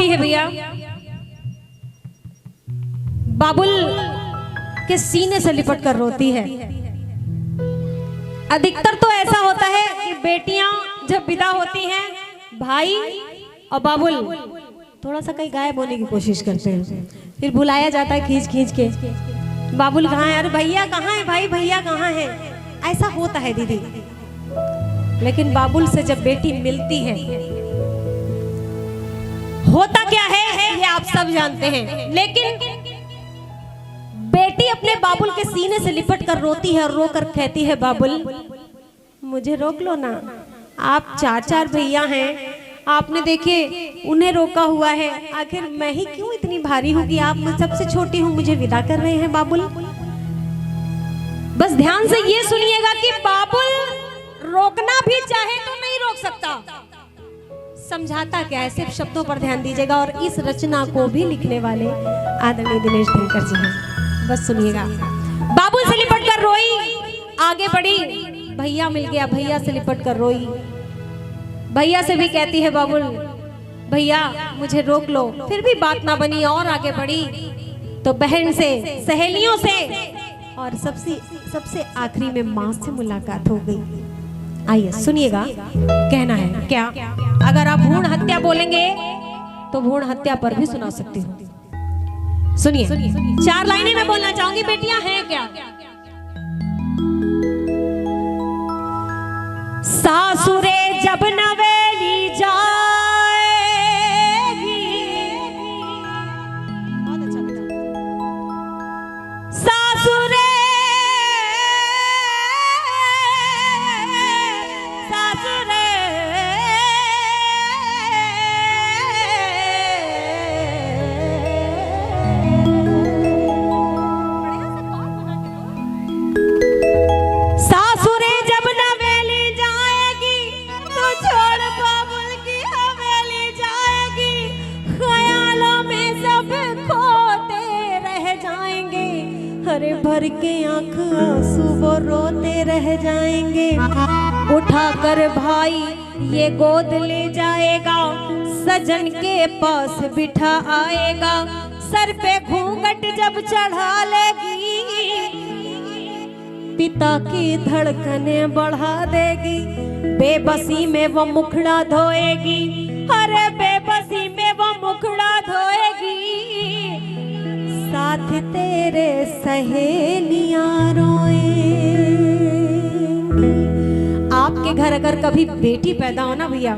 होती है भैया, बाबुल के सीने से लिपट कर रोती है। अधिकतर तो ऐसा होता है कि बेटियां जब विदा होती हैं, भाई और बाबुल थोड़ा सा कहीं गायब होने की कोशिश करते हैं, फिर बुलाया जाता है खींच खींच के, बाबुल कहाँ है, अरे भैया कहाँ है, भाई भैया कहाँ है, ऐसा होता है दीदी। लेकिन बाबुल से जब बेटी मिलती है, होता क्या है ये आप सब जानते हैं। लेकिन बेटी अपने बाबुल के सीने से लिपट कर रोती है और रोकर कहती है, बाबुल मुझे रोक लो ना, आप चार चार भैया हैं, आपने देखे उन्हें रोका हुआ है, आखिर मैं ही क्यों इतनी भारी हूँ कि आप सबसे छोटी हूँ, मुझे विदा कर रहे हैं बाबुल। बस ध्यान से ये सुनिएगा कि बाबुल रोकना भी चाहे तो नहीं रोक सकता। समझाता क्या है, सिर्फ शब्दों पर ध्यान दीजिएगा। और इस रचना को भी लिखने वाले आदरणीय दिनेश दिनकर जी हैं। बस सुनिएगा। बाबुल से लिपट कर रोई, आगे बढ़ी, भैया मिल गया, भैया से लिपट कर रोई, भैया से भी कहती है, बाबुल भैया मुझे रोक लो, फिर भी बात ना बनी और आगे बढ़ी तो बहन से, सहेलियों से और सबसे आखिरी में माँ से मुलाकात हो गई। आइए सुनिएगा, कहना है क्या, अगर आप भ्रूण हत्या बोलेंगे तो भ्रूण हत्या पर भी सुना सकती हूँ। सुनिए, 4 लाइनें मैं बोलना चाहूंगी, बेटियां हैं क्या। सासुरे जब नवेली जाएगी, बहुत अच्छा बेटा, सासुरे हरे भर के आंख आंसू वो रोते रह जाएंगे, उठाकर भाई ये गोद ले जाएगा, सजन के पास बिठा आएगा, सर पे घूंघट जब चढ़ा लेगी, पिता की धड़कने बढ़ा देगी, बेबसी में वो मुखड़ा धोएगी, अरे बेबसी में वो मुखड़ा धोएगी, साथ तेरे सहेलियां रोएंगी। आपके घर अगर कभी बेटी पैदा हो ना भैया,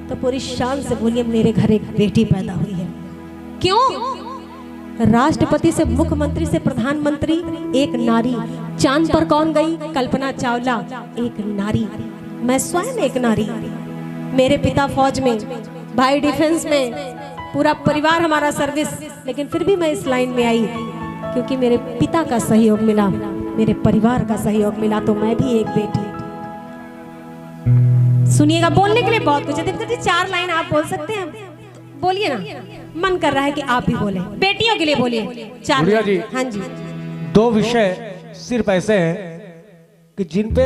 तो पूरी शान से बोलिए, मेरे घर एक बेटी पैदा हुई है। क्यों? राष्ट्रपति से मुख्यमंत्री से प्रधानमंत्री एक नारी, चांद पर कौन गई? कल्पना चावला एक नारी, मैं स्वयं एक नारी, मेरे पिता फौज में, भाई डिफेंस में, पूरा परिवार हमारा सर्विस, लेकिन फिर भी मैं इस लाइन में आई क्योंकि मेरे पिता का सहयोग मिला, मेरे परिवार का सहयोग मिला, तो मैं भी एक बेटी। सुनिएगा, बोलने के लिए बहुत कुछ है, देखिए 4 लाइन आप बोल सकते हैं, बोलिए ना, मन कर रहा है कि आप भी बोले, बेटियों के लिए बोलिए 4 लाइन। हाँ जी, 2 विषय सिर्फ ऐसे हैं कि जिन पे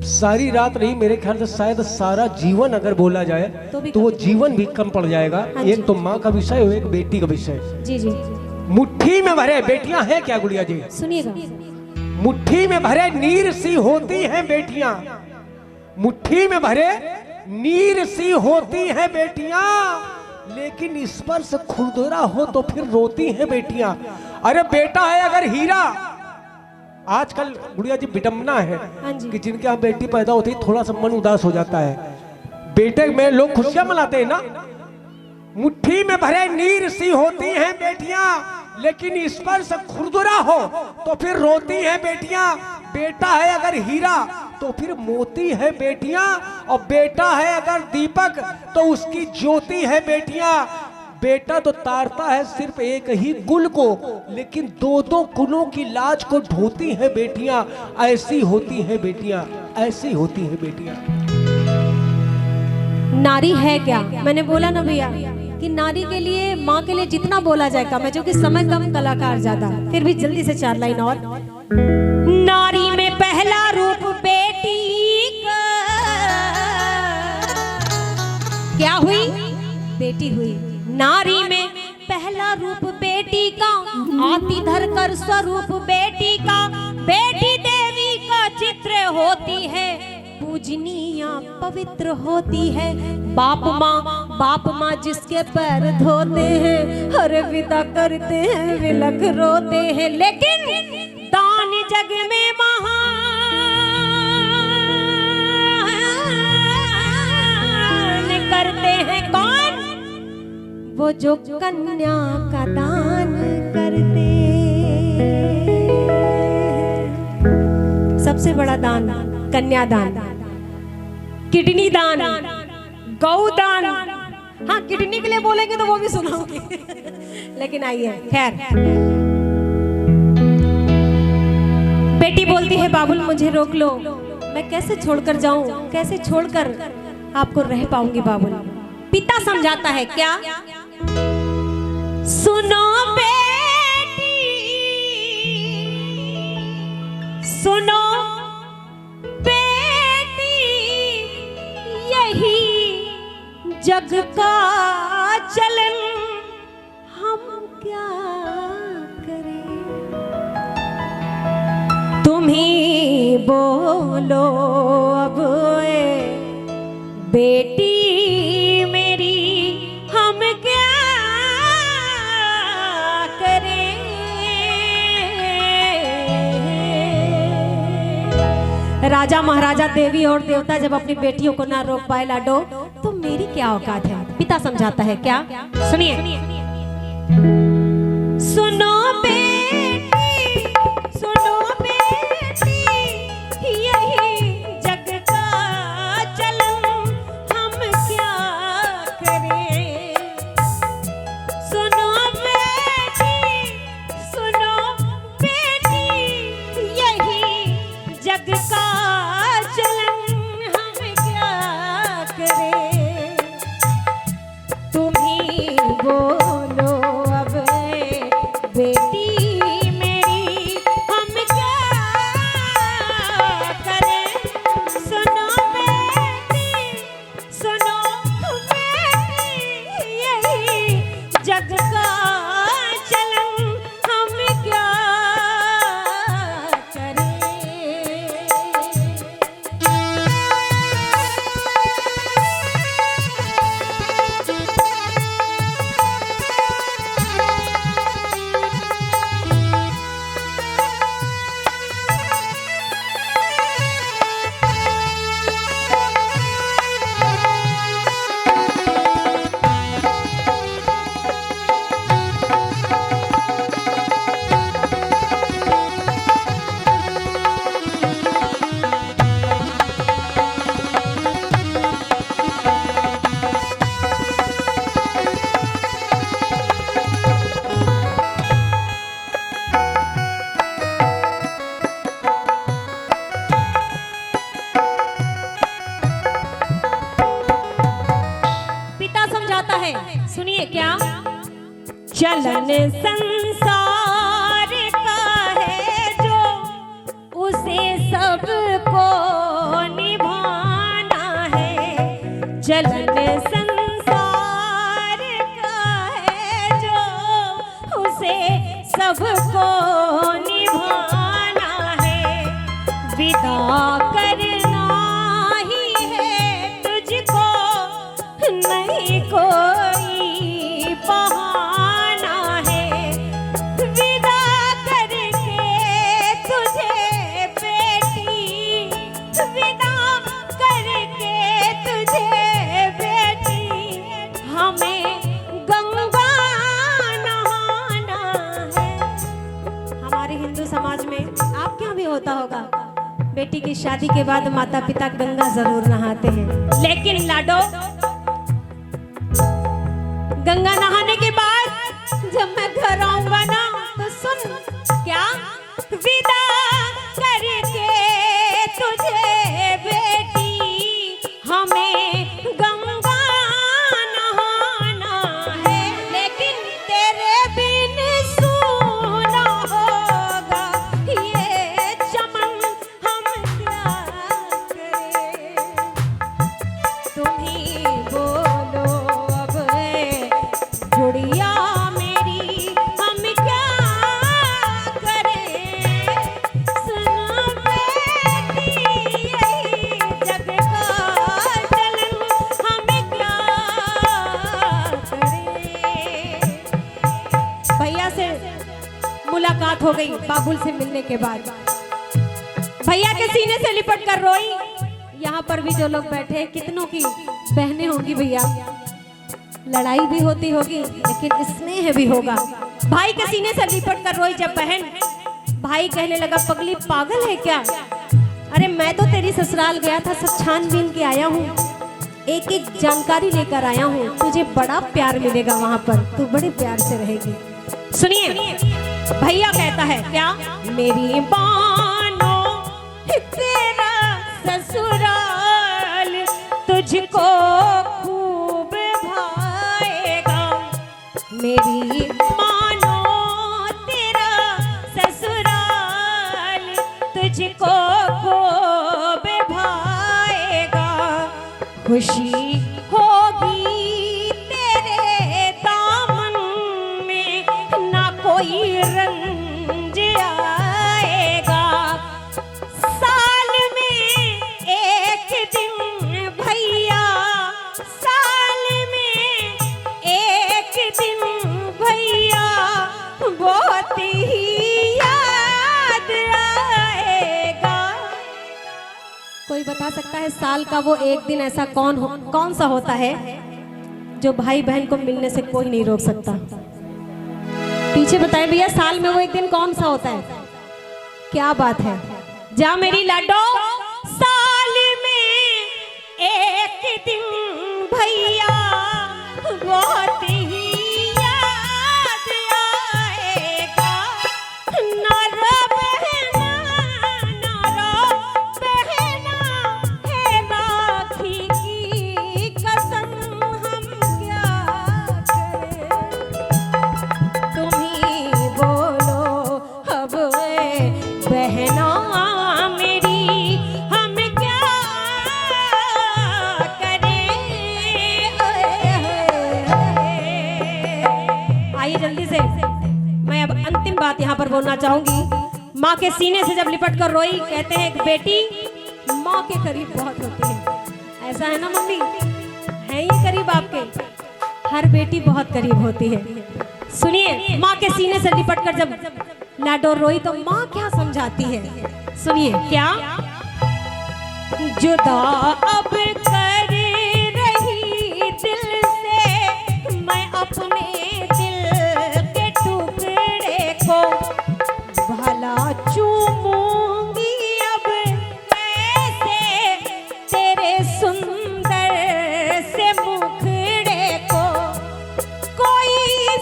सारी रात नहीं, मेरे ख्याल से शायद सारा जीवन अगर बोला जाए तो वो जीवन भी कम पड़ जाएगा। एक तो माँ का विषय और एक बेटी का विषय। जी जी, मुट्ठी में भरे बेटियां हैं क्या गुड़िया जी? सुनिएगा, मुट्ठी में भरे नीर सी होती हैं बेटियां, मुट्ठी में भरे नीर सी होती हैं बेटियां, लेकिन स्पर्श खुरदुरा हो तो फिर रोती हैं बेटियां। अरे बेटा है अगर हीरा, आजकल गुड़िया जी विडम्बना है कि जिनके यहाँ बेटी पैदा होती है थोड़ा सा मन उदास हो जाता है, बेटे में लोग खुशियां मनाते हैं ना। मुट्ठी में भरे नीर सी होती हैं बेटियां, लेकिन स्पर्श खुरदुरा हो तो फिर रोती हैं बेटियां। बेटा है अगर हीरा तो फिर मोती है बेटियां, और बेटा है अगर दीपक तो उसकी ज्योति है बेटियां। बेटा तो तारता है सिर्फ एक ही गुल को, लेकिन 2-2 गुलों की लाज को ढोती है बेटियां। ऐसी होती है बेटियां, ऐसी होती है बेटियां। नारी है क्या? मैंने बोला ना भैया कि नारी के लिए, माँ के लिए जितना बोला जाए कम है, जो कि समय कम कलाकार ज्यादा। फिर भी जल्दी से 4 लाइन और। नारी में पहला रूप बेटी का क्या हुई? बेटी हुई। नारी में पहला रूप बेटी का, आती धर कर स्वरूप बेटी का। बेटी देवी का चित्र होती है, पूजनीय पवित्र होती है। बाप माँ जिसके पैर धोते हैं, हर विदा करते हैं, विलख रोते हैं। लेकिन दान जग में महान करते हैं कौन? वो जो कन्या का दान करते। सबसे बड़ा दान कन्यादान, किडनी दान, गौदान। हाँ, किडनी के लिए बोलेंगे तो वो भी सुनाऊंगी लेकिन आइए, खैर। बेटी बोलती है बाबुल मुझे रोक लो, मैं कैसे छोड़कर जाऊं, कैसे छोड़कर आपको रह पाऊंगी बाबुल। पिता समझाता है क्या? सुनो बेटी, सुनो बेटी, यही जग का चलन, हम क्या करें? तुम ही बोलो अब बेटी मेरी, हम क्या करें? राजा महाराजा देवी और देवता जब अपनी बेटियों को ना रोक पाए लाडो, तो मेरी क्या औकात है? पिता समझाता है क्या? सुनिए। सुनो बेटी, सुनो बेटी, यही जग का चलन, हम क्या करें? सुनो बेटी, सुनो बेटी, यही जग का चलन, हम क्या करें? तुम ही बोलो अब बेटी मेरी, हम क्या करें? सुनो बेटी, सुनो बेटी, यही जग का चलन, हम क्या करें? पिता समझाता है, सुनिए क्या? चलन संसार का है जो, उसे सबको निभाना है। चलन संसार का है जो, उसे सबको निभाना है। विदा करना ही है तुझको, नहीं कोई बहाना है। विदा करके तुझे बेटी, विदा करके तुझे बेटी, हमें गंगा नहाना है। हमारे हिंदू समाज में, आपके यहाँ भी होता होगा, बेटी की शादी के बाद माता पिता गंगा जरूर नहाते हैं। लेकिन लाडो, गंगा नहाने के बाद जब मैं घर आऊंगा ना, तो सुन क्या? विदा करके तुझे बेटी, हमें गंगा नहाना है। लेकिन तेरे बिन सूना होगा ये चमन, हम क्या करें? तुम ही बोलो अब बात हो गई बाबुल से मिलने के बाद। भैया के सीने से लिपट कर रोई। यहाँ पर भी जो लोग बैठे हैं कितनों की बहनें होंगी भैया, लड़ाई भी होती होगी लेकिन स्नेह भी होगा। भाई के सीने से लिपट कर रोई जब बहन। भाई कहने लगा पगली पागल है क्या, अरे मैं तो तेरी ससुराल गया था, सब छानबीन के आया हूँ, एक एक जानकारी लेकर आया हूँ, तुझे बड़ा प्यार मिलेगा वहां पर, तू बड़े प्यार से रहेगी। सुनिए भैया कहता है क्या, मेरी बानो तेरा ससुराल तुझको खूब भाएगा, मेरी मानो तेरा ससुराल तुझको खूब भाएगा, खुशी होगी तेरे दामन में ना कोई रंज आएगा, साल में एक दिन भैया, साल में एक दिन भैया बहुत ही याद आएगा। कोई बता सकता है साल का वो एक दिन ऐसा कौन सा होता है जो भाई बहन को मिलने से कोई नहीं रोक सकता? पीछे बताएं भैया, साल में वो एक दिन कौन सा होता है? क्या बात है, जा मेरी लाडो, साल में एक दिन भैया बहुत ही याद आएगा, ना रो बहना, ना रो बहना, है राखी की कसम हम क्या करें, तुम ही बोलो अब बहना मेरी हम क्या करें। आइए जल्दी से, मैं अब अंतिम बात यहाँ पर बोलना चाहूंगी। माँ के सीने से जब लिपट कर रोई, कहते हैं एक बेटी माँ के करीब बहुत होती है, ऐसा है ना मम्मी, है ये करीब आपके? हर बेटी बहुत करीब होती है। सुनिए माँ के सीने से लिपट कर जब लाडो रोई तो माँ क्या समझाती है, सुनिए क्या, जुदा अब कर रही दिल से मैं अपने दिल के टुकड़े को, भला चूमूंगी अब कैसे तेरे सुंदर से मुखड़े को, कोई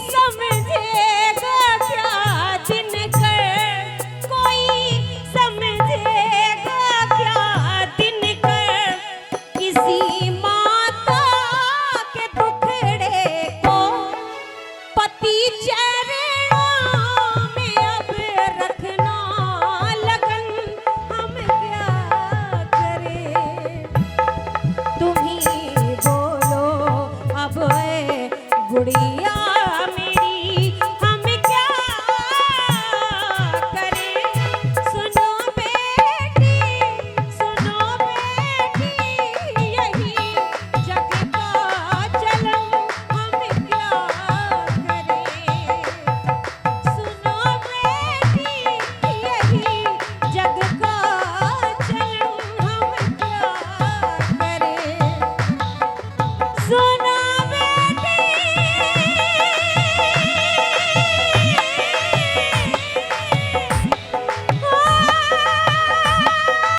समझेगा क्या दिनकर, कोई समझेगा क्या दिनकर, किसी माता के दुखड़े को, पति चरणों में अब रखना लगन हम क्या करें, तुम ही बोलो अब गुड़िया